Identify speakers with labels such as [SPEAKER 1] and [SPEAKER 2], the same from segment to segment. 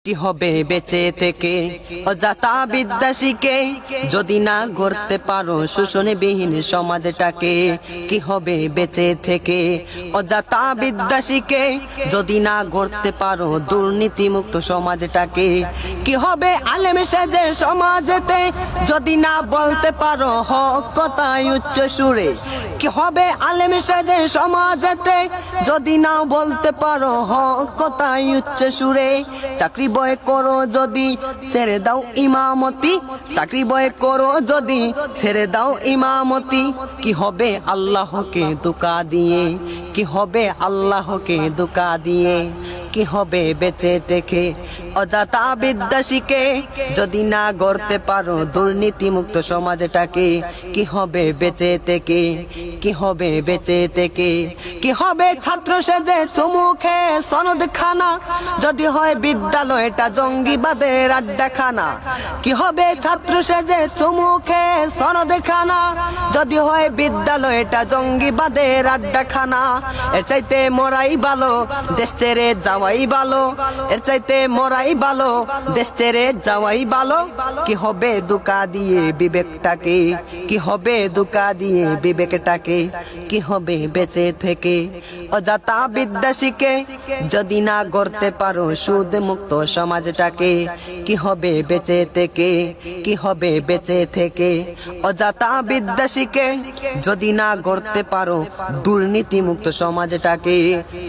[SPEAKER 1] কি হবে বেঁচে থেকে অজাতা বিদ্যা শিখে যদি না গড়তে পারো শোষণবিহীন সমাজটাকে। কি হবে বেঁচে থেকে অজাতা বিদ্যা শিখে যদি না গড়তে পারো দুর্নীতিমুক্ত সমাজটাকে। কি হবে আলেম সেজে সমাজেতে যদি না বলতে পারো হক কথায় উচ্চ সুরে। কি হবে আলেম সেজে সমাজেতে যদি না বলতে পারো হক কথায় উচ্চ সুরে। চাকরি বয় করো যদি ছেড়ে দাও ইমামতি, চাকরি বয় করো যদি ছেড়ে দাও ইমামতি। কি হবে আল্লাহকে ধোঁকা দিয়ে, কি হবে আল্লাহকে ধোঁকা দিয়ে। কি হবে বেঁচে থেকে অজাতা বিদ্যা শিখে যদি না গড়তে পারো দুর্নীতিমুক্ত সমাজটাকে। কি হবে বেঁচে থেকে, কি হবে বেঁচে থেকে। কি হবে ছাত্র সেজে চুমুখে সনদ খানা যদি হয় বিদ্যালয়টা জঙ্গিবাদের আড্ডাখানা। কি হবে ছাত্র সেজে চুমুখে সনদ খানা যদি হয় বিদ্যালয়টা জঙ্গিবাদের আড্ডাখানা। এর চাইতে মরাই ভালো দেশ ছেড়ে যাওয়াই ভালো, এর চাইতে মরাই ভালো দেশ ছেড়ে যাওয়াই ভালো। কি হবে ধোঁকা দিয়ে বিবেকটাকে, কি হবে ধোঁকা দিয়ে বিবেকটাকে। কি হবে বেঁচে থেকে অজাতা বিদ্যা শিখে যদি না গড়তে পারো সুদ মুক্ত সমাজটাকে। কি হবে বেঁচে থেকে, কি হবে বেঁচে থেকে অজাতা বিদ্যা শিখে যদি না গড়তে পারো দুর্নীতিমুক্ত সমাজটাকে।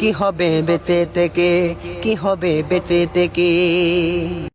[SPEAKER 1] কি হবে বেঁচে থেকে, কি হবে বেঁচে থেকে।